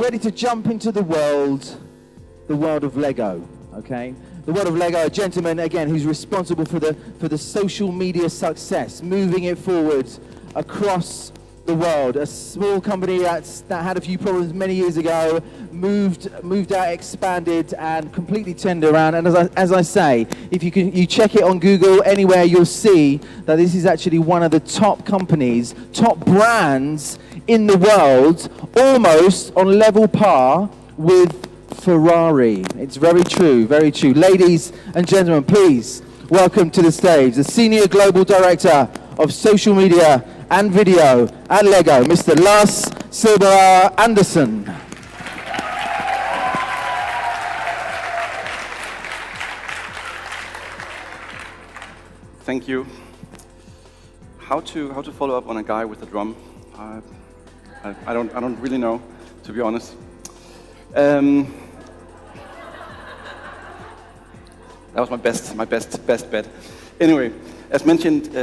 ready to jump into the world of Lego, okay? The world of Lego, a gentleman, again, who's responsible for the social media success, moving it forward across the world. A small company that had a few problems many years ago, moved out, expanded, and completely turned around. And as I say, if you check it on Google, anywhere, you'll see that this is actually one of the top companies, top brands in the world, almost on level par with Ferrari. It's very true, very true. Ladies and gentlemen, please welcome to the stage the Senior Global Director of Social Media and Video at Lego, Mr. Lars Silberer Andersen. Thank you. How to follow up on a guy with a drum? I don't really know, to be honest. That was my best bet. Anyway, as mentioned,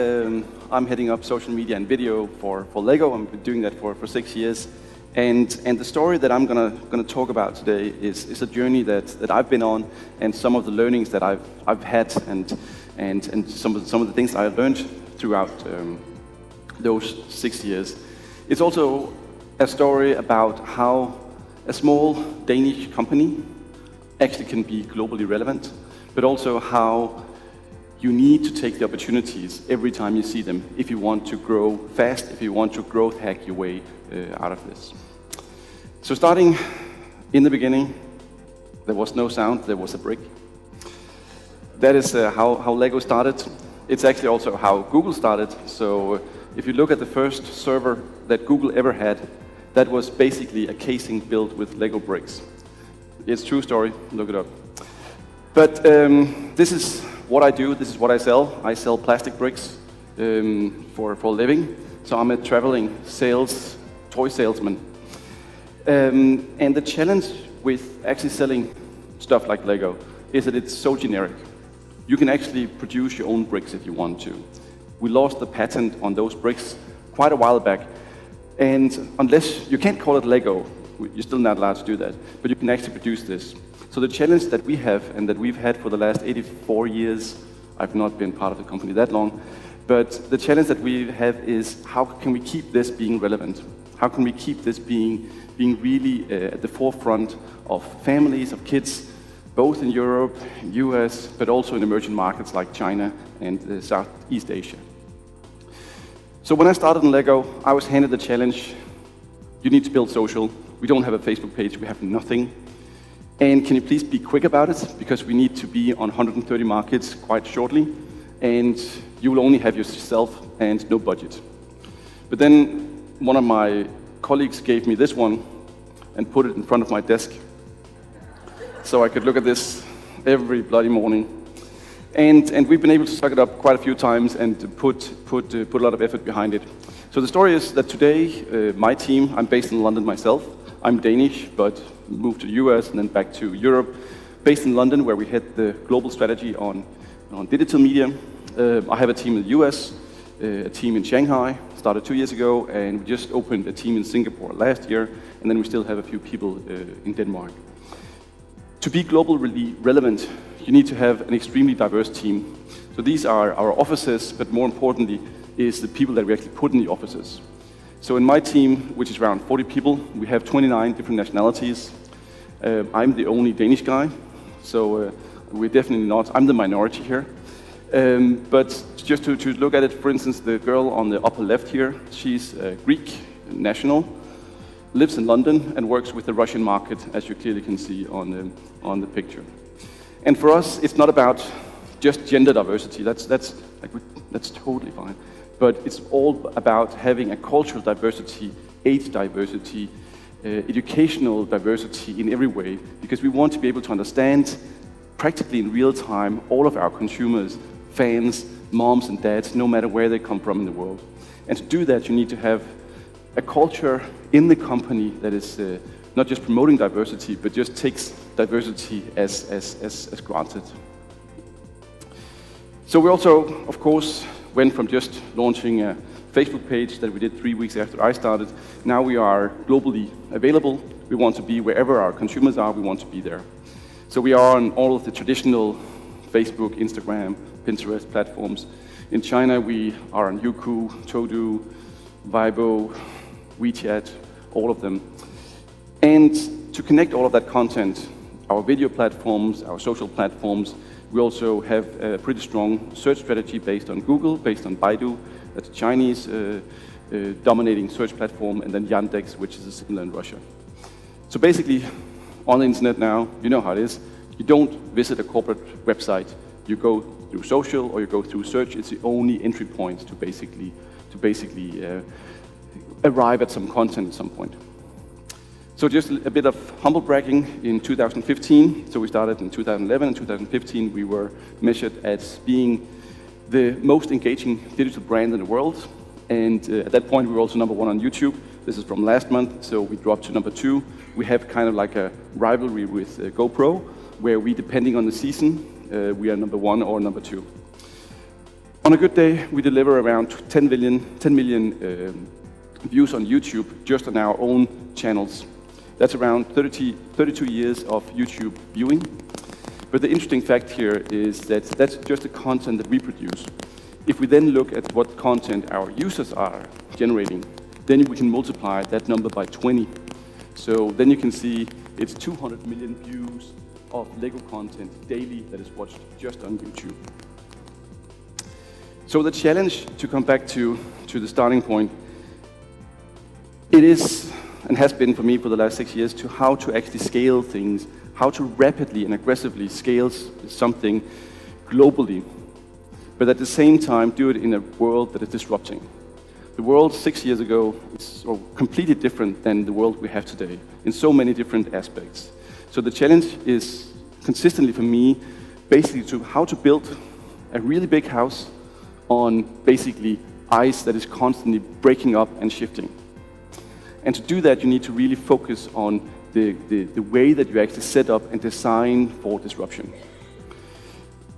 I'm heading up social media and video for Lego. I've been doing that for 6 years. And the story that I'm gonna talk about today is a journey that I've been on, and some of the learnings that I've had, and some of the things I learned throughout those 6 years. It's also a story about how a small Danish company actually can be globally relevant, but also how you need to take the opportunities every time you see them if you want to grow fast, if you want to growth hack your way out of this. So starting in the beginning, there was no sound, there was a brick. That is how Lego started. It's actually also how Google started. So if you look at the first server that Google ever had, that was basically a casing built with Lego bricks. It's a true story, look it up. But this is what I do, this is what I sell. I sell plastic bricks for a living. So I'm a traveling toy salesman. And the challenge with actually selling stuff like Lego is that it's so generic. You can actually produce your own bricks if you want to. We lost the patent on those bricks quite a while back. And unless, you can't call it Lego, you're still not allowed to do that, but you can actually produce this. So the challenge that we have, and that we've had for the last 84 years, I've not been part of the company that long, but the challenge that we have is how can we keep this being relevant? How can we keep this being really at the forefront of families, of kids, both in Europe, US, but also in emerging markets like China and Southeast Asia. So when I started in Lego, I was handed the challenge, you need to build social. We don't have a Facebook page, we have nothing. And can you please be quick about it? Because we need to be on 130 markets quite shortly, and you will only have yourself and no budget. But then one of my colleagues gave me this one and put it in front of my desk, so I could look at this every bloody morning. And we've been able to suck it up quite a few times and put a lot of effort behind it. So the story is that today, my team, I'm based in London myself. I'm Danish, but moved to the US and then back to Europe. Based in London, where we had the global strategy on digital media. I have a team in the US, a team in Shanghai, started 2 years ago, and we just opened a team in Singapore last year, and then we still have a few people in Denmark. To be globally relevant, you need to have an extremely diverse team. So these are our offices, but more importantly is the people that we actually put in the offices. So in my team, which is around 40 people, we have 29 different nationalities. I'm the only Danish guy, so we're definitely not, I'm the minority here. But just to look at it, for instance, the girl on the upper left here, she's Greek national, lives in London and works with the Russian market, as you clearly can see on the picture. And for us, it's not about just gender diversity, that's totally fine. But it's all about having a cultural diversity, age diversity, educational diversity in every way, because we want to be able to understand practically in real time all of our consumers, fans, moms and dads, no matter where they come from in the world. And to do that, you need to have a culture in the company that is not just promoting diversity, but just takes diversity as granted. So we also, of course, went from just launching a Facebook page that we did 3 weeks after I started. Now we are globally available. We want to be wherever our consumers are, we want to be there. So we are on all of the traditional Facebook, Instagram, Pinterest platforms. In China, we are on Youku, Todu, Weibo, WeChat, all of them. And to connect all of that content, our video platforms, our social platforms, we also have a pretty strong search strategy based on Google, based on Baidu, that's a Chinese dominating search platform, and then Yandex, which is similar in Russia. So basically, on the internet now, you know how it is. You don't visit a corporate website. You go through social or you go through search. It's the only entry point to basically arrive at some content at some point. So just a bit of humble bragging in 2015. So we started in 2011. In 2015, we were measured as being the most engaging digital brand in the world. And at that point, we were also #1 on YouTube. This is from last month, so we dropped to #2. We have kind of like a rivalry with GoPro, where we, depending on the season, we are #1 or #2. On a good day, we deliver around 10 million views on YouTube just on our own channels. That's around 32 years of YouTube viewing. But the interesting fact here is that that's just the content that we produce. If we then look at what content our users are generating, then we can multiply that number by 20. So then you can see it's 200 million views of LEGO content daily that is watched just on YouTube. So the challenge, to come back to the starting point, it is and has been for me for the last 6 years to how to actually scale things, how to rapidly and aggressively scale something globally, but at the same time do it in a world that is disrupting. The world 6 years ago is completely different than the world we have today in so many different aspects. So the challenge is consistently for me basically to how to build a really big house on basically ice that is constantly breaking up and shifting. And to do that, you need to really focus on the way that you actually set up and design for disruption.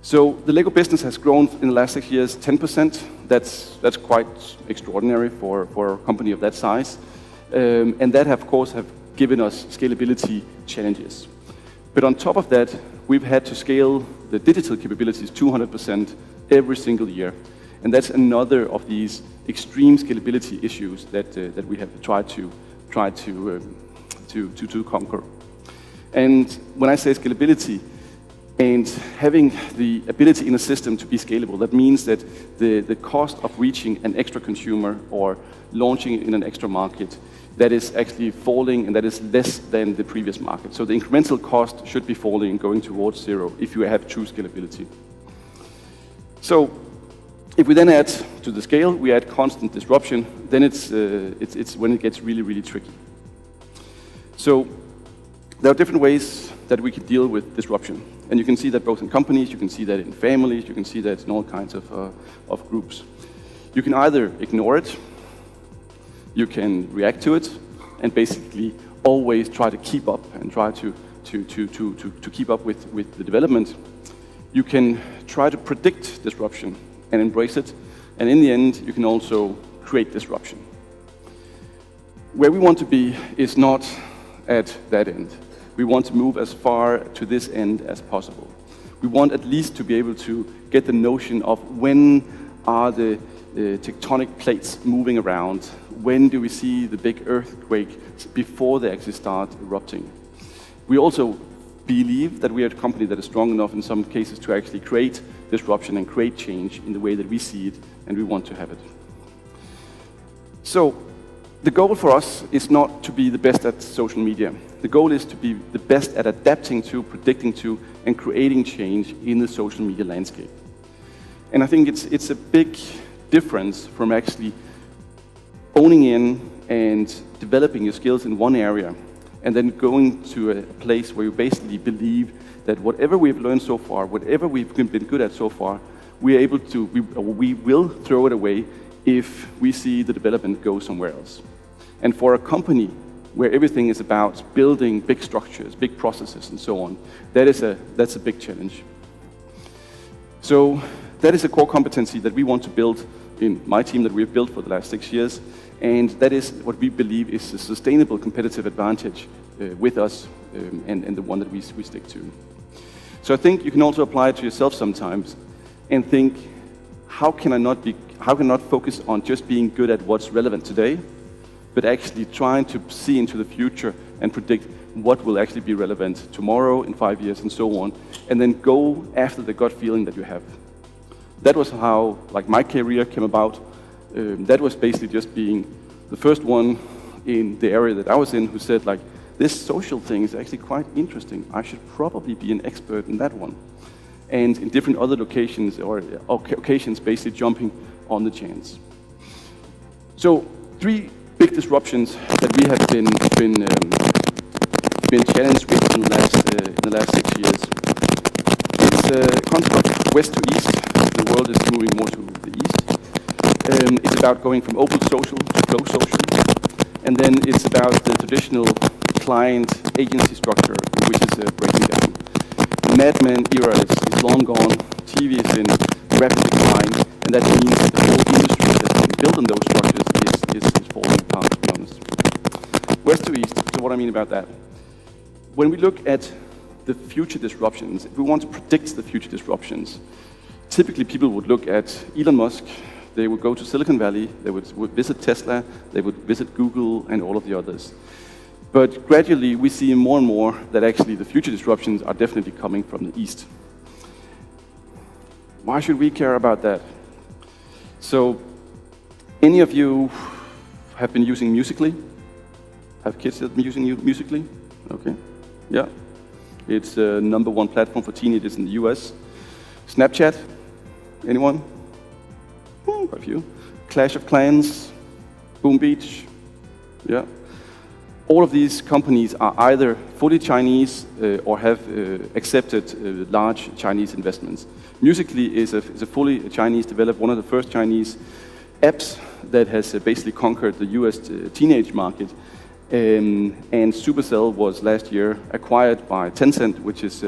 So the LEGO business has grown in the last 6 years 10%. That's quite extraordinary for a company of that size. And that, of course, have given us scalability challenges. But on top of that, we've had to scale the digital capabilities 200% every single year. And that's another of these extreme scalability issues that we have tried to conquer. And when I say scalability, and having the ability in a system to be scalable, that means that the cost of reaching an extra consumer or launching in an extra market, that is actually falling, and that is less than the previous market. So the incremental cost should be falling and going towards zero if you have true scalability. So if we then add to the scale, we add constant disruption, then it's when it gets really, really tricky. So there are different ways that we can deal with disruption. And you can see that both in companies, you can see that in families, you can see that in all kinds of groups. You can either ignore it, you can react to it, and basically always try to keep up and try to keep up with the development. You can try to predict disruption and embrace it, and in the end, you can also create disruption. Where we want to be is not at that end. We want to move as far to this end as possible. We want at least to be able to get the notion of when are the tectonic plates moving around, when do we see the big earthquake before they actually start erupting. We also believe that we are a company that is strong enough in some cases to actually create disruption and create change in the way that we see it, and we want to have it. So the goal for us is not to be the best at social media. The goal is to be the best at adapting to, predicting to, and creating change in the social media landscape. And I think it's a big difference from actually owning in and developing your skills in one area and then going to a place where you basically believe that whatever we've learned so far, whatever we've been good at so far, we will throw it away if we see the development go somewhere else. And for a company where everything is about building big structures, big processes, and so on, that's a big challenge. So that is a core competency that we want to build in my team that we've built for the last 6 years, and that is what we believe is a sustainable competitive advantage with us and the one that we stick to. So I think you can also apply it to yourself sometimes and think, how can I not focus on just being good at what's relevant today, but actually trying to see into the future and predict what will actually be relevant tomorrow, in 5 years, and so on, and then go after the gut feeling that you have. That was how, like, my career came about. That was basically just being the first one in the area that I was in who said, like, this social thing is actually quite interesting. I should probably be an expert in that one. And in different other locations or occasions, basically jumping on the chance. So 3 big disruptions that we have been challenged with in the last 6 years. It's a concept of west to east. The world is moving more to the east. It's about going from open social to closed social. And then it's about the traditional client agency structure, which is breaking down. The Mad Men era is long gone. TV is in rapid decline, and that means that the whole industry that's been built on those structures is falling apart, to be honest. West to east, so what I mean about that? When we look at the future disruptions, if we want to predict the future disruptions, typically people would look at Elon Musk, they would go to Silicon Valley, they would visit Tesla, they would visit Google and all of the others. But gradually we see more and more that actually the future disruptions are definitely coming from the east. Why should we care about that? So, any of you have been using Musical.ly? Have kids that have been using Musical.ly? Okay, yeah. It's the #1 platform for teenagers in the US. Snapchat, anyone? Quite a few. Clash of Clans, Boom Beach, yeah. All of these companies are either fully Chinese or have accepted large Chinese investments. Musical.ly is a fully Chinese developed, one of the first Chinese apps that has basically conquered the US teenage market. And Supercell was last year acquired by Tencent, which is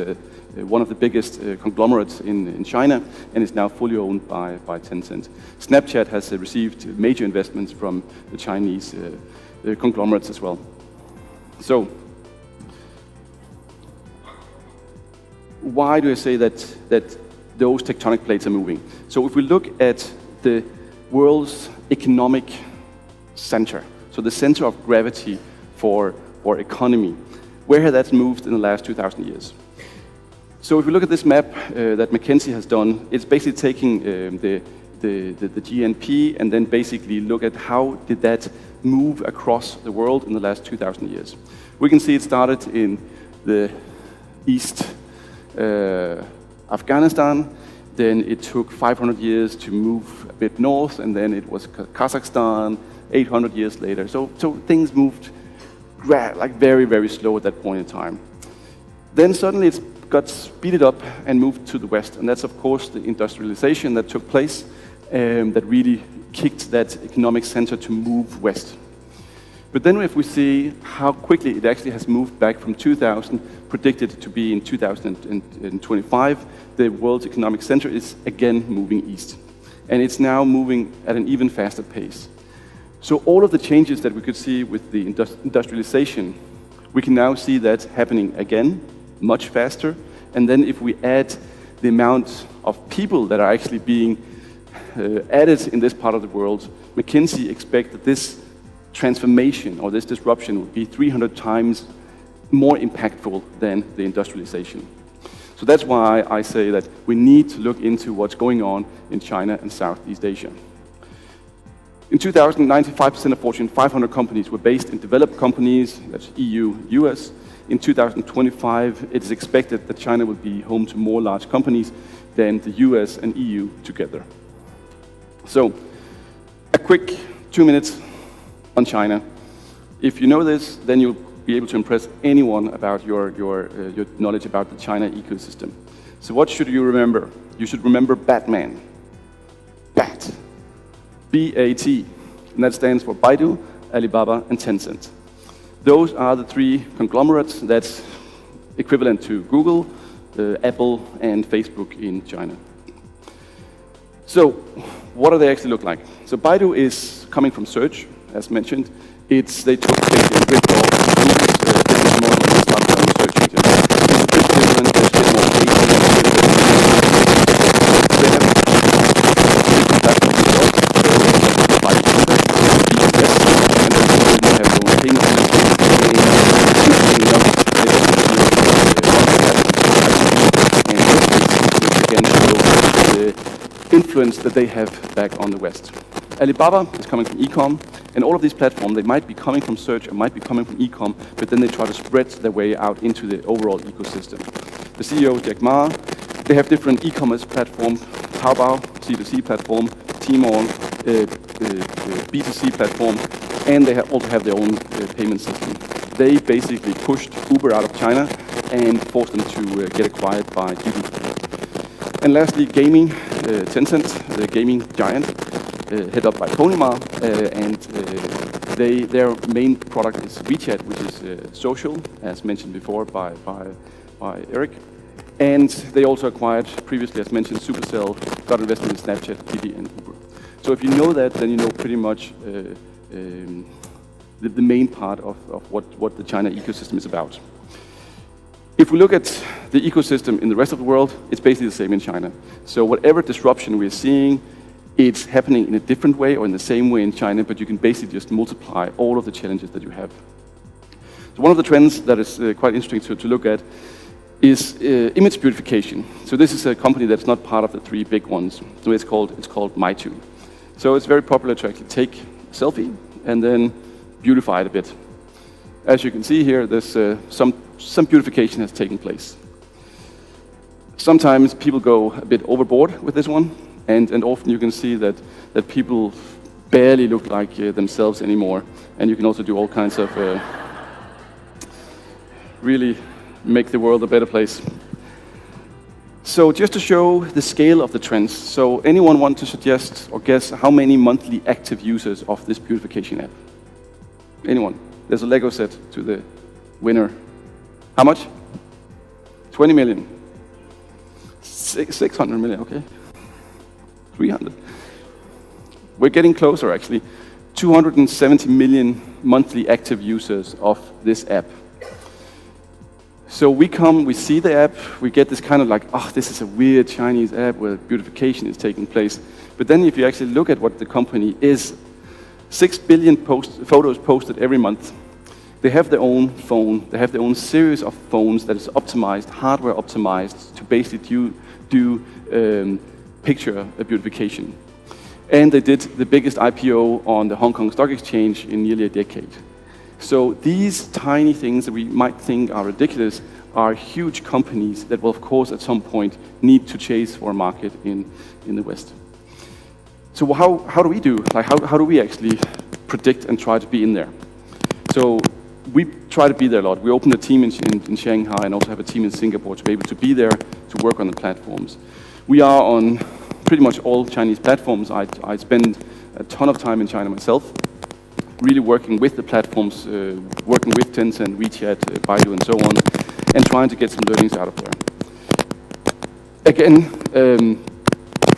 one of the biggest conglomerates in China, and is now fully owned by Tencent. Snapchat has received major investments from the Chinese conglomerates as well. So, why do I say that those tectonic plates are moving? So if we look at the world's economic center, so the center of gravity for economy, where has that moved in the last 2,000 years? So if we look at this map that McKinsey has done, it's basically taking the GNP and then basically look at how did that move across the world in the last 2,000 years. We can see it started in the east, Afghanistan, then it took 500 years to move a bit north, and then it was Kazakhstan 800 years later. So things moved like very, very slow at that point in time. Then suddenly it got speeded up and moved to the west, and that's of course the industrialization that took place that really kicked that economic center to move west. But then if we see how quickly it actually has moved back from 2000, predicted to be in 2025, the world's economic center is again moving east. And it's now moving at an even faster pace. So all of the changes that we could see with the industrialization, we can now see that happening again, much faster. And then if we add the amount of people that are actually being added in this part of the world, McKinsey expects that this transformation or this disruption would be 300 times more impactful than the industrialization. So that's why I say that we need to look into what's going on in China and Southeast Asia. In 2000, 95% of Fortune 500 companies were based in developed companies, that's EU, US. In 2025, it is expected that China will be home to more large companies than the US and EU together. So, a quick 2 minutes on China. If you know this, then you'll be able to impress anyone about your knowledge about the China ecosystem. So what should you remember? You should remember Batman. BAT. B-A-T. And that stands for Baidu, Alibaba, and Tencent. Those are the 3 conglomerates that's equivalent to Google, Apple, and Facebook in China. So, what do they actually look like? So Baidu is coming from search, as mentioned. They took basically a rip off business model and started their own search engine. It's a bit different, there's a bit more data. They have different platforms as well. So Baidu Contacts, BTS, and they have their own payment solution. And enough, they also do the influence that they have back on the West. Alibaba is coming from e-com, and all of these platforms, they might be coming from search or might be coming from e-com, but then they try to spread their way out into the overall ecosystem. The CEO, Jack Ma, they have different e-commerce platforms, Taobao, C2C platform, Tmall, B2C platform, and they also have their own payment system. They basically pushed Uber out of China and forced them to get acquired by Didi. And lastly, gaming, Tencent, the gaming giant, head up by Pony Ma, and their main product is WeChat, which is social, as mentioned before by Eric. And they also acquired, previously as mentioned, Supercell, got investment in Snapchat, Didi, and Uber. So if you know that, then you know pretty much the main part of what the China ecosystem is about. If we look at the ecosystem in the rest of the world, it's basically the same in China. So whatever disruption we're seeing, it's happening in a different way or in the same way in China, but you can basically just multiply all of the challenges that you have. So one of the trends that is quite interesting to look at is image beautification. So this is a company that's not part of the three big ones. So it's called Meitu. So it's very popular to actually take a selfie and then beautify it a bit. As you can see here, there's some beautification has taken place. Sometimes people go a bit overboard with this one, and often you can see that people barely look like themselves anymore, and you can also do all kinds of really make the world a better place. So just to show the scale of the trends, so anyone want to suggest or guess how many monthly active users of this beautification app? Anyone? There's a Lego set to the winner. How much? 20 million. 600 million, okay. 300. We're getting closer, actually. 270 million monthly active users of this app. So we see the app, we get this kind of like, oh, this is a weird Chinese app where beautification is taking place. But then if you actually look at what the company is, 6 billion photos posted every month. They have their own phone, they have their own series of phones that is optimized, hardware optimized, to basically do picture beautification. And they did the biggest IPO on the Hong Kong Stock Exchange in nearly a decade. So these tiny things that we might think are ridiculous are huge companies that will, of course, at some point need to chase for a market in the West. So how do we do? Like how do we actually predict and try to be in there? So we try to be there a lot. We opened a team in Shanghai and also have a team in Singapore to be able to be there to work on the platforms. We are on pretty much all Chinese platforms. I spend a ton of time in China myself, really working with the platforms, working with Tencent, WeChat, Baidu, and so on, and trying to get some learnings out of there. Again,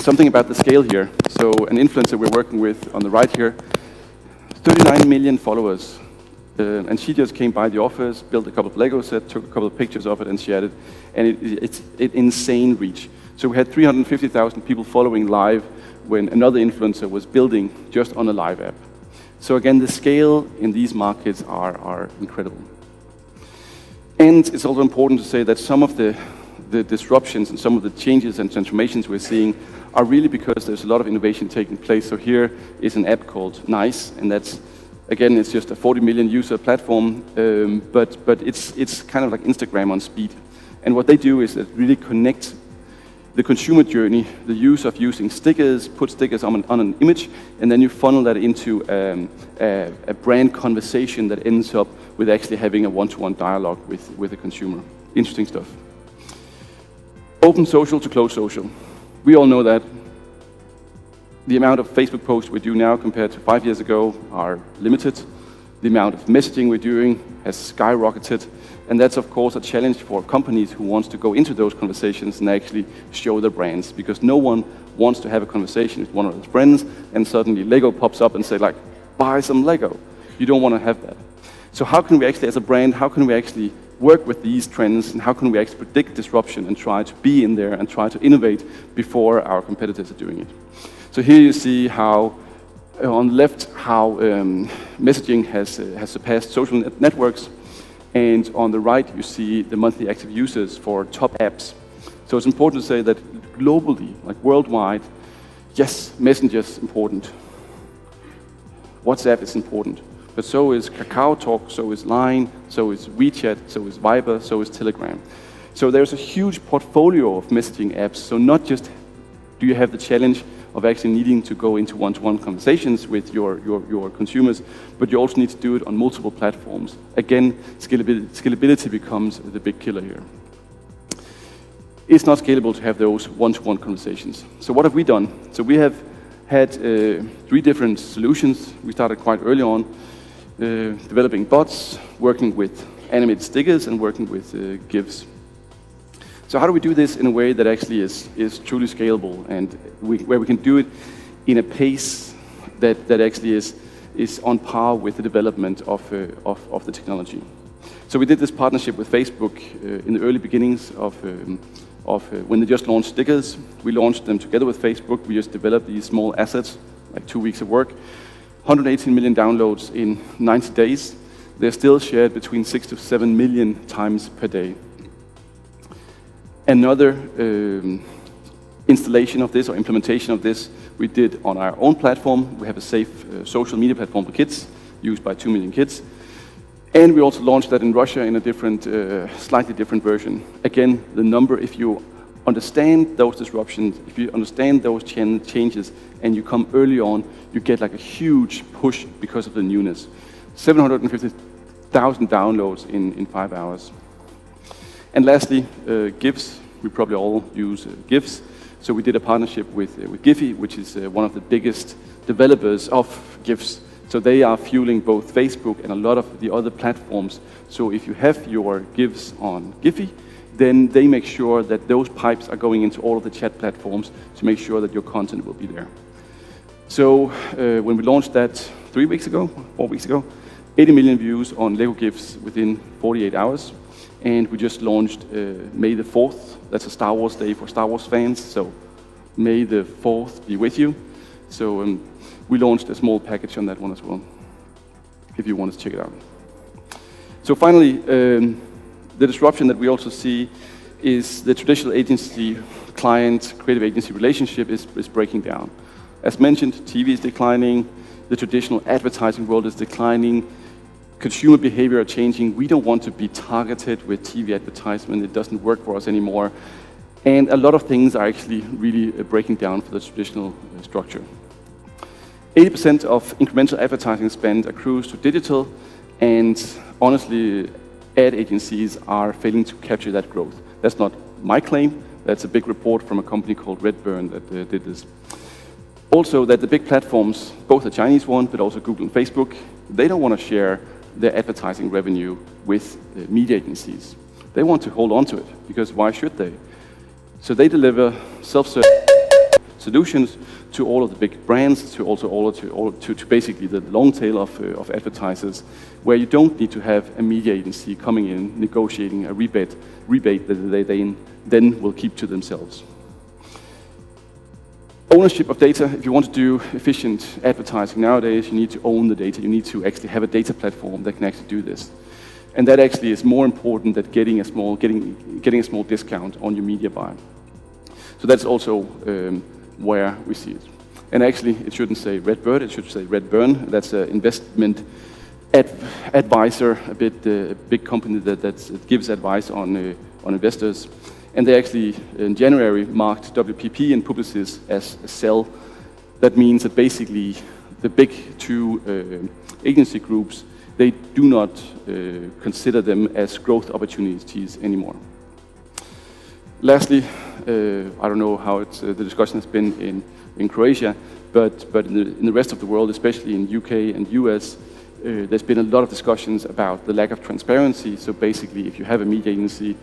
something about the scale here. So an influencer we're working with on the right here, 39 million followers. And she just came by the office, built a couple of Lego sets, took a couple of pictures of it, and shared it. And it's insane reach. So we had 350,000 people following live when another influencer was building just on a live app. So again, the scale in these markets are incredible. And it's also important to say that some of the disruptions and some of the changes and transformations we're seeing are really because there's a lot of innovation taking place. So here is an app called Nice, and that's, again, it's just a 40 million user platform, but it's kind of like Instagram on speed. And what they do is it really connect the consumer journey, the use of using stickers, put stickers on an image, and then you funnel that into a brand conversation that ends up with actually having a one-to-one dialogue with the consumer. Interesting stuff. Open social to closed social. We all know that. The amount of Facebook posts we do now compared to 5 years ago are limited. The amount of messaging we're doing has skyrocketed, and that's of course a challenge for companies who wants to go into those conversations and actually show their brands, because no one wants to have a conversation with one of their friends and suddenly Lego pops up and say like, buy some Lego. You don't want to have that. So how can we actually, as a brand, how can we actually work with these trends, and how can we actually predict disruption and try to be in there and try to innovate before our competitors are doing it? So here you see how, on the left, how messaging has surpassed social networks, and on the right you see the monthly active users for top apps. So it's important to say that globally, like worldwide, yes, Messenger is important, WhatsApp is important, but so is KakaoTalk, so is Line, so is WeChat, so is Viber, so is Telegram. So there's a huge portfolio of messaging apps, so not just do you have the challenge of actually needing to go into one-to-one conversations with your consumers, but you also need to do it on multiple platforms. Again, scalability becomes the big killer here. It's not scalable to have those one-to-one conversations. So what have we done? So we have had 3 different solutions. We started quite early on, developing bots, working with animated stickers, and working with GIFs. So how do we do this in a way that actually is truly scalable, and where we can do it in a pace that actually is on par with the development of the technology? So we did this partnership with Facebook in the early beginnings of when they just launched stickers. We launched them together with Facebook. We just developed these small assets, like 2 weeks of work, 118 million downloads in 90 days. They're still shared between 6 to 7 million times per day. Another installation of this or implementation of this we did on our own platform. We have a safe social media platform for kids, used by 2 million kids. And we also launched that in Russia in a different, slightly different version. Again, the number, if you understand those disruptions, if you understand those changes, and you come early on, you get like a huge push because of the newness. 750,000 downloads in 5 hours. And lastly, GIFs. We probably all use GIFs. So we did a partnership with Giphy, which is one of the biggest developers of GIFs. So they are fueling both Facebook and a lot of the other platforms. So if you have your GIFs on Giphy, then they make sure that those pipes are going into all of the chat platforms to make sure that your content will be there. So when we launched that 4 weeks ago, 80 million views on Lego GIFs within 48 hours. And we just launched May the 4th. That's a Star Wars day for Star Wars fans, so May the 4th be with you. So we launched a small package on that one as well, if you want to check it out. So finally, the disruption that we also see is the traditional agency-client, creative agency relationship is breaking down. As mentioned, TV is declining, the traditional advertising world is declining, consumer behavior are changing. We don't want to be targeted with TV advertisement. It doesn't work for us anymore. And a lot of things are actually really breaking down for the traditional structure. 80% of incremental advertising spend accrues to digital, and honestly, ad agencies are failing to capture that growth. That's not my claim. That's a big report from a company called Redburn that did this. Also, that the big platforms, both the Chinese one, but also Google and Facebook, they don't want to share their advertising revenue with media agencies. They want to hold on to it, because why should they? So they deliver self-service solutions to all of the big brands, to basically the long tail of advertisers, where you don't need to have a media agency coming in, negotiating a rebate that they then will keep to themselves. Ownership of data. If you want to do efficient advertising nowadays, you need to own the data. You need to actually have a data platform that can actually do this. And that actually is more important than getting a small discount on your media buy. So that's also where we see it. And actually, it shouldn't say Redbird, it should say Redburn. That's an investment advisor, a big company that gives advice on investors. And they actually, in January, marked WPP and Publicis as a sell. That means that basically the big 2 agency groups, they do not consider them as growth opportunities anymore. Lastly, I don't know how the discussion has been in Croatia, but in the rest of the world, especially in UK and US, There's been a lot of discussions about the lack of transparency. So basically, if you have a media agency,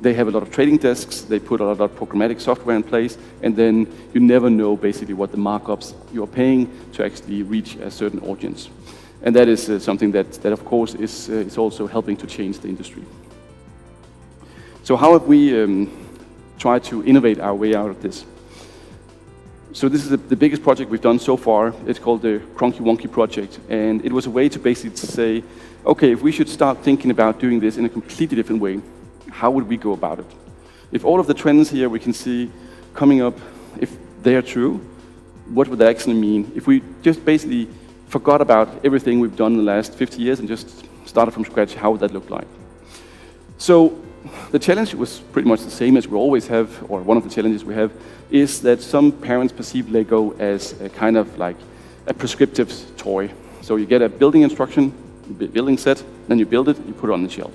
they have a lot of trading desks, they put a lot of programmatic software in place, and then you never know basically what the markups you're paying to actually reach a certain audience. And that is something that of course is also helping to change the industry. So how have we tried to innovate our way out of this? So this is the biggest project we've done so far. It's called the Cronky Wonky project, and it was a way to basically say, okay, if we should start thinking about doing this in a completely different way, how would we go about it? If all of the trends here we can see coming up, if they are true, what would that actually mean? If we just basically forgot about everything we've done in the last 50 years and just started from scratch, how would that look like? So the challenge was pretty much the same as we always have, or one of the challenges we have, is that some parents perceive Lego as a kind of like a prescriptive toy. So you get a building instruction, building set, then you build it, you put it on the shelf.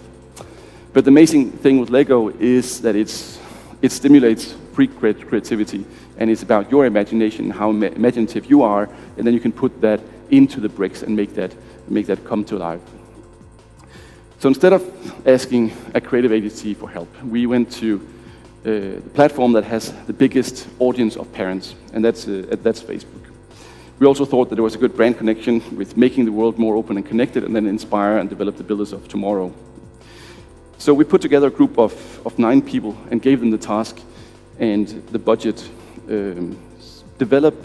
But the amazing thing with Lego is that it stimulates free creativity, and it's about your imagination, how imaginative you are, and then you can put that into the bricks and make that come to life. So instead of asking a creative agency for help, we went to the platform that has the biggest audience of parents, and that's Facebook. We also thought that there was a good brand connection with making the world more open and connected, and then inspire and develop the builders of tomorrow. So we put together a group of 9 people and gave them the task and the budget, develop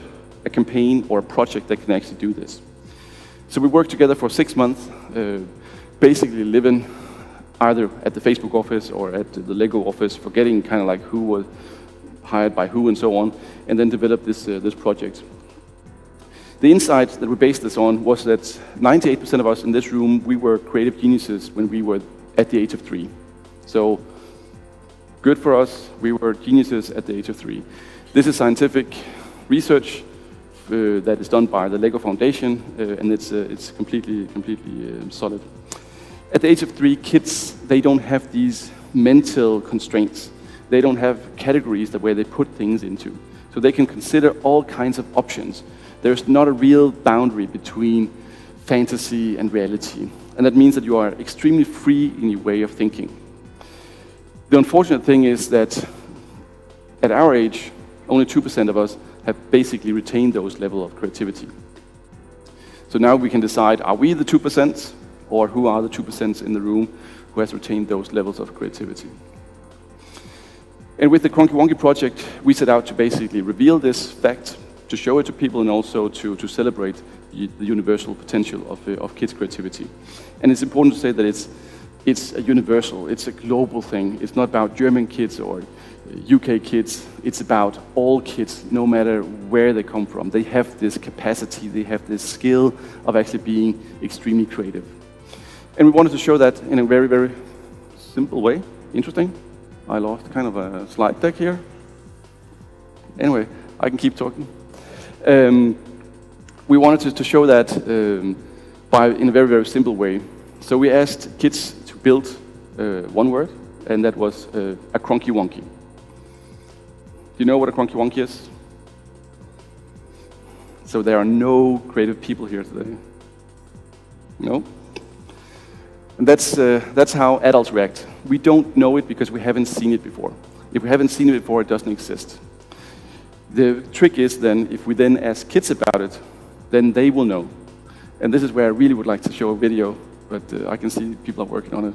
a campaign or a project that can actually do this. So we worked together for 6 months, basically living either at the Facebook office or at the Lego office, forgetting kind of like who was hired by who and so on, and then developed this project. The insight that we based this on was that 98% of us in this room, we were creative geniuses when we were at the age of 3. So good for us, we were geniuses at the age of 3. This is scientific research that is done by the Lego Foundation, and it's completely solid. At the age of 3, kids, they don't have these mental constraints. They don't have categories where they put things into. So they can consider all kinds of options. There's not a real boundary between fantasy and reality. And that means that you are extremely free in your way of thinking. The unfortunate thing is that at our age, only 2% of us have basically retained those levels of creativity. So now we can decide, are we the 2%, or who are the 2% in the room who has retained those levels of creativity? And with the Cronky Wonky project, we set out to basically reveal this fact, to show it to people, and also to celebrate the universal potential of kids' creativity. And it's important to say that it's a universal, it's a global thing. It's not about German kids or UK kids. It's about all kids, no matter where they come from. They have this capacity, they have this skill of actually being extremely creative. And we wanted to show that in a very, very simple way. Interesting. I lost kind of a slide deck here. Anyway, I can keep talking. We wanted to show that in a very, very simple way. So we asked kids to build one word, and that was a Cronky Wonky. Do you know what a Cronky Wonky is? So there are no creative people here today. No? And that's how adults react. We don't know it because we haven't seen it before. If we haven't seen it before, it doesn't exist. The trick is then, if we then ask kids about it, then they will know. And this is where I really would like to show a video, but I can see people are working on it.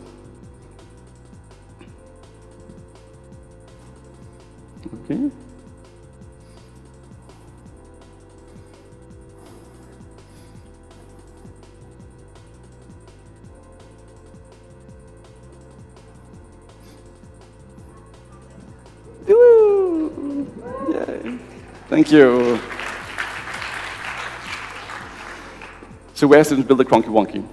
Okay. Woo! Yay. Thank you. So we asked them to build a Cronky Wonky.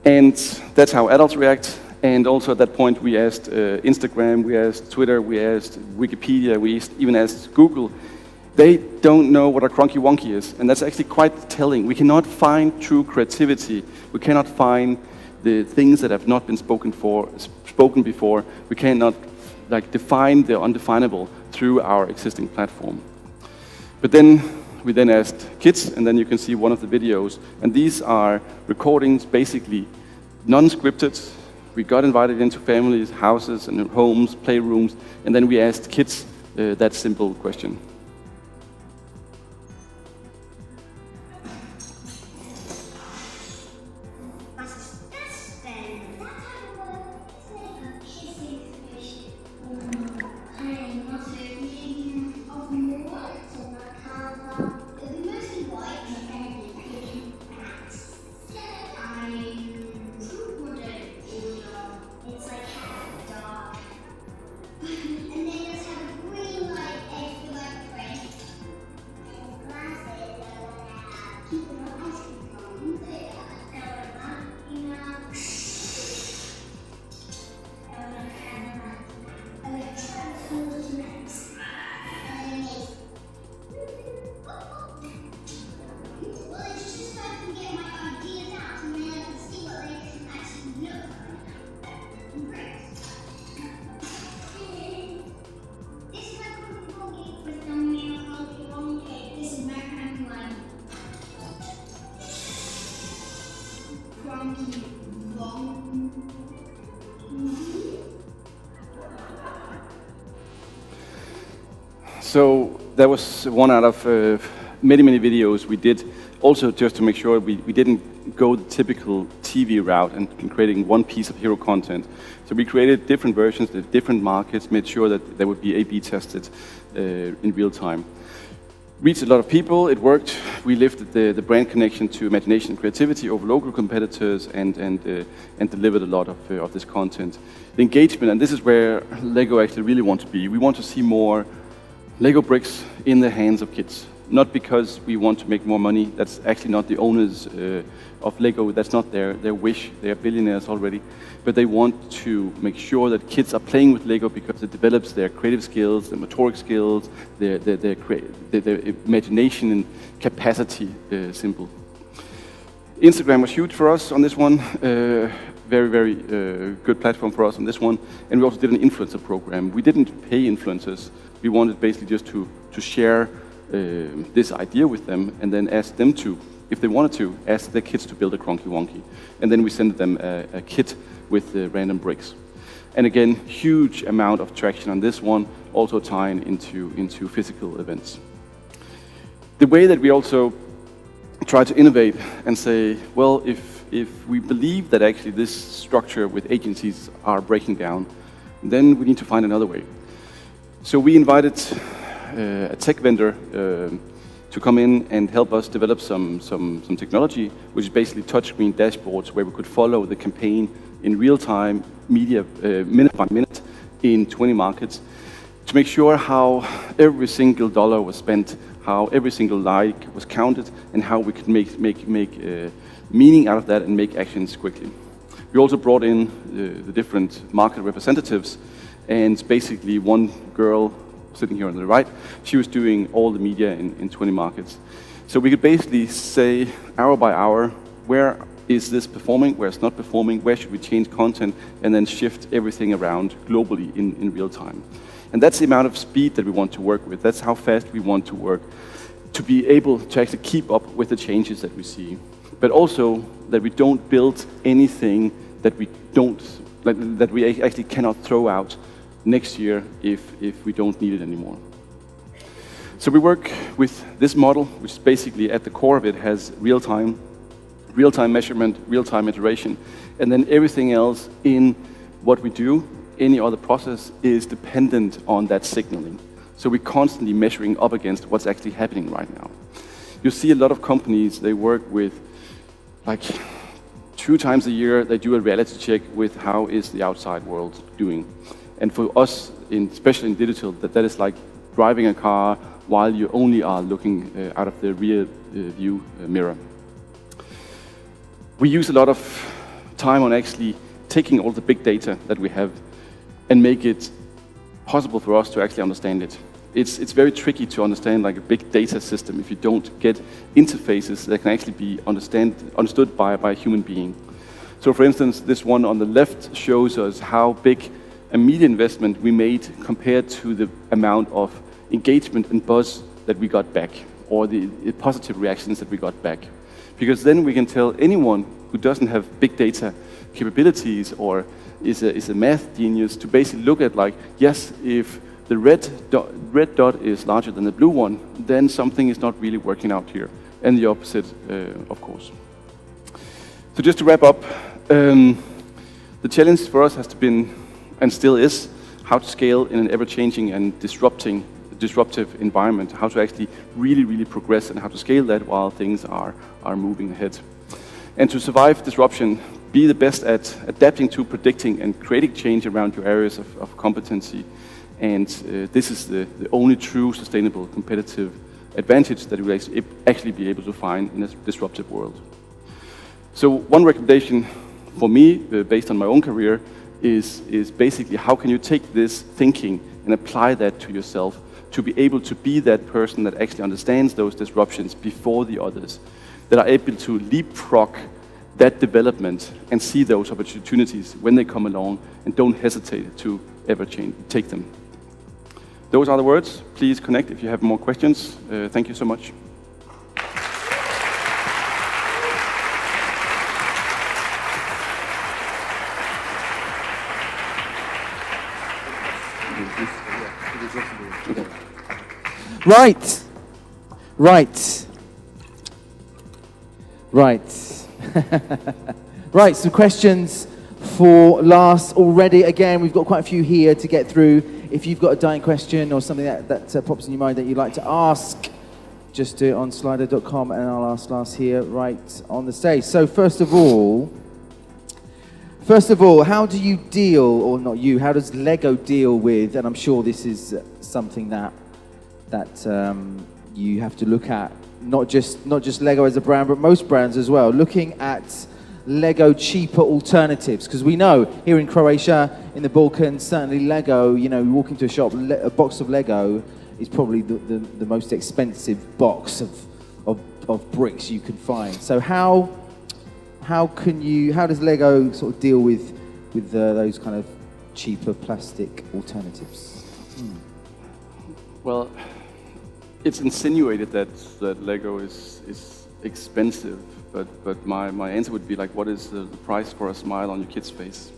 And that's how adults react. And also at that point, we asked Instagram, we asked Twitter, we asked Wikipedia, we even asked Google. They don't know what a Cronky Wonky is. And that's actually quite telling. We cannot find true creativity. We cannot find the things that have not been spoken before. We cannot define the undefinable through our existing platform. But then we then asked kids, and then you can see one of the videos. And these are recordings, basically non-scripted. We got invited into families, houses, and homes, playrooms, and then we asked kids that simple question. So that was one out of many, many videos we did, also just to make sure we didn't go the typical TV route and creating one piece of hero content. So we created different versions, different markets, made sure that they would be A/B tested in real time. Reached a lot of people, it worked. We lifted the brand connection to imagination and creativity over local competitors and delivered a lot of this content. The engagement, and this is where LEGO actually really want to be. We want to see more LEGO bricks in the hands of kids. Not because we want to make more money, that's actually not the owners of LEGO, that's not their wish, they are billionaires already. But they want to make sure that kids are playing with LEGO because it develops their creative skills, their motoric skills, their imagination and capacity, simple. Instagram was huge for us on this one. Very good platform for us on this one. And we also did an influencer program. We didn't pay influencers. We wanted basically just to share this idea with them and then ask them to, if they wanted to, ask their kids to build a Cronky Wonky. And then we sent them a kit with random bricks. And again, huge amount of traction on this one, also tying into physical events. The way that we also try to innovate and say, well, if we believe that actually this structure with agencies are breaking down, then we need to find another way. So we invited a tech vendor to come in and help us develop some technology, which is basically touchscreen dashboards where we could follow the campaign in real time, media, minute by minute, in 20 markets, to make sure how every single dollar was spent, how every single like was counted, and how we could make meaning out of that and make actions quickly. We also brought in the different market representatives, and basically one girl sitting here on the right, she was doing all the media in 20 markets. So we could basically say, hour by hour, where is this performing, where it's not performing, where should we change content, and then shift everything around globally in real time. And that's the amount of speed that we want to work with. That's how fast we want to work, to be able to actually keep up with the changes that we see. But also that we don't build anything that we actually cannot throw out next year if we don't need it anymore. So we work with this model, which is basically at the core of it has real-time measurement, real-time iteration, and then everything else in what we do, any other process, is dependent on that signaling. So we're constantly measuring up against what's actually happening right now. You see a lot of companies, they work with, like, 2 times a year, they do a reality check with how is the outside world doing. And for us, especially in digital, that is like driving a car while you only are looking out of the rear view mirror. We use a lot of time on actually taking all the big data that we have and make it possible for us to actually understand it. It's very tricky to understand like a big data system if you don't get interfaces that can actually be understood by a human being. So for instance, this one on the left shows us how big a media investment we made compared to the amount of engagement and buzz that we got back or the positive reactions that we got back. Because then we can tell anyone who doesn't have big data capabilities or is a math genius to basically look at like, yes, if the red dot is larger than the blue one, then something is not really working out here. And the opposite, of course. So just to wrap up, the challenge for us has been, and still is, how to scale in an ever-changing and disruptive environment, how to actually really progress and how to scale that while things are moving ahead. And to survive disruption, be the best at adapting to, predicting, and creating change around your areas of competency. And this is the only true sustainable competitive advantage that we will actually be able to find in a disruptive world. So one recommendation for me, based on my own career, is basically how can you take this thinking and apply that to yourself to be able to be that person that actually understands those disruptions before the others, that are able to leapfrog that development and see those opportunities when they come along and don't hesitate to ever take them. Those are the words. Please connect if you have more questions. Thank you so much. Right. Right, some questions for Lars already. Again, we've got quite a few here to get through. If you've got a dying question or something that pops in your mind that you'd like to ask, just do it on slido.com and I'll ask Lars here right on the stage. So first of all, how do you deal, or not you, how does Lego deal with, and I'm sure this is something that you have to look at, not just Lego as a brand, but most brands as well, looking at Lego cheaper alternatives, because we know here in Croatia, in the Balkans, certainly Lego, you know, you walk into a shop, a box of Lego is probably the most expensive box of bricks you can find. So how does Lego sort of deal with those kind of cheaper plastic alternatives? Well, it's insinuated that Lego is expensive, but my answer would be like, what is the price for a smile on your kid's face?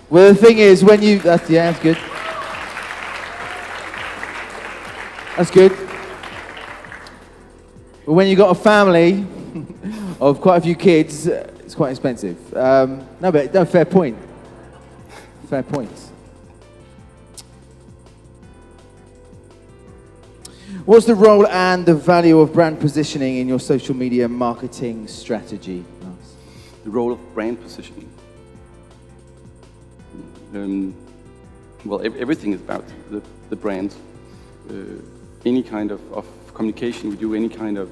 Well, the thing is, when you that's good. That's good. But when you've got a family of quite a few kids, it's quite expensive. No, fair point. Fair point. What's the role and the value of brand positioning in your social media marketing strategy? The role of brand positioning. Well, everything is about the brand. Any kind of communication we do, any kind of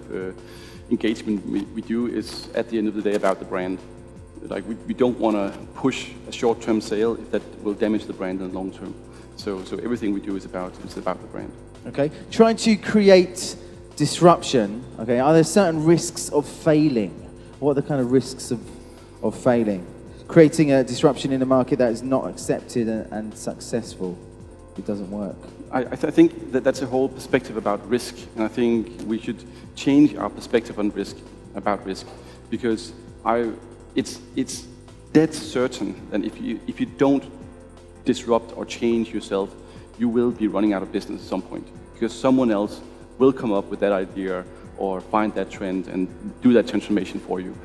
engagement we do is at the end of the day about the brand. Like we don't want to push a short-term sale if that will damage the brand in the long term. So everything we do is about the brand. Okay, trying to create disruption. Okay, are there certain risks of failing? What are the kind of risks of failing? Creating a disruption in a market that is not accepted and successful, it doesn't work. I think that's a whole perspective about risk, and I think we should change our perspective on risk, because it's dead certain that if you don't disrupt or change yourself, you will be running out of business at some point, because someone else will come up with that idea or find that trend and do that transformation for you.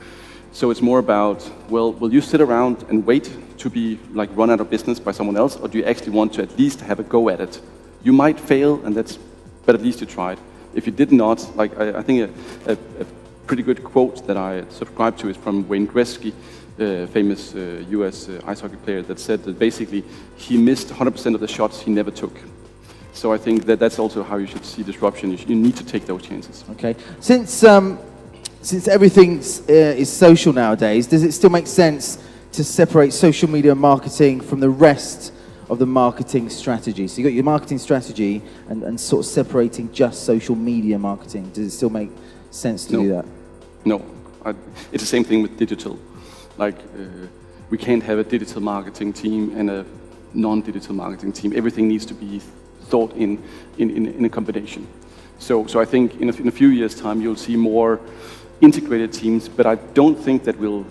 So it's more about, well, will you sit around and wait to be like run out of business by someone else, or do you actually want to at least have a go at it? You might fail, but at least you tried. If you did not, like I think a pretty good quote that I subscribe to is from Wayne Gretzky, famous US ice hockey player, that said that basically he missed 100% of the shots he never took. So I think that's also how you should see disruption. You need to take those chances. Okay. Since everything is social nowadays, does it still make sense to separate social media marketing from the rest of the marketing strategy? So you got your marketing strategy and sort of separating just social media marketing. Does it still make sense to do that? No. It's the same thing with digital. Like, we can't have a digital marketing team and a non-digital marketing team. Everything needs to be thought in a combination. So I think in a few years' time you'll see more integrated teams, but I don't think that we'll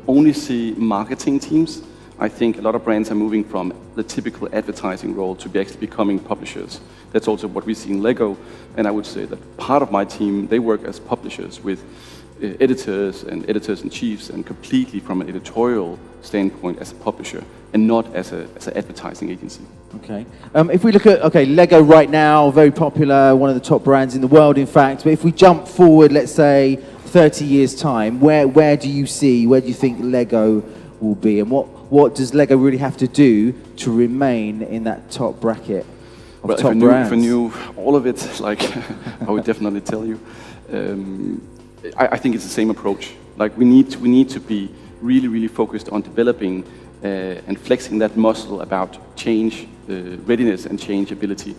only see marketing teams. I think a lot of brands are moving from the typical advertising role to be actually becoming publishers. That's also what we see in Lego, and I would say that part of my team, they work as publishers with editors and editors-in-chiefs, and completely from an editorial standpoint as a publisher, and not as an advertising agency. Okay. If we look at, Lego right now, very popular, one of the top brands in the world, in fact. But if we jump forward, let's say 30 years' time, where do you think Lego will be, and what does Lego really have to do to remain in that top bracket of top brands? If I knew all of it, like I would definitely tell you. I think it's the same approach. Like we need to be really focused on developing and flexing that muscle about change, readiness and change ability.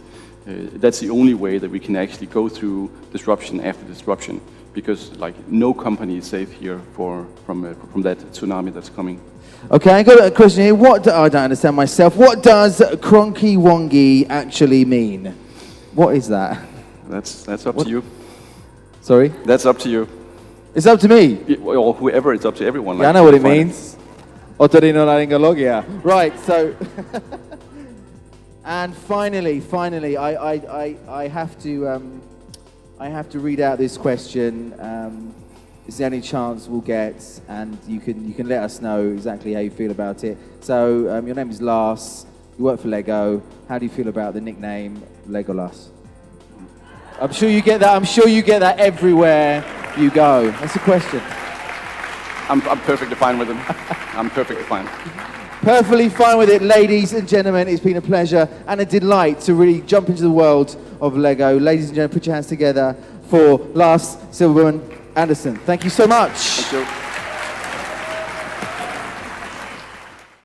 That's the only way that we can actually go through disruption after disruption, because like no company is safe here from that tsunami that's coming. Okay, I got a question here. I don't understand myself. What does Cronky Wongy actually mean? What is that? That's up to you. Sorry? That's up to you. It's up to me? Or whoever, it's up to everyone. Yeah, I know what it means. Otorinolaryngologia. Right, so... And finally, I have to read out this question. It's the only chance we'll get, and you can let us know exactly how you feel about it. So, your name is Lars. You work for Lego. How do you feel about the nickname Legolas? I'm sure you get that. I'm sure you get that everywhere you go. That's the question. I'm perfectly fine with him. I'm perfectly fine. Perfectly fine with it, ladies and gentlemen. It's been a pleasure and a delight to really jump into the world of Lego. Ladies and gentlemen, put your hands together for Lars Silberman Andersen. Thank you so much. Thank you.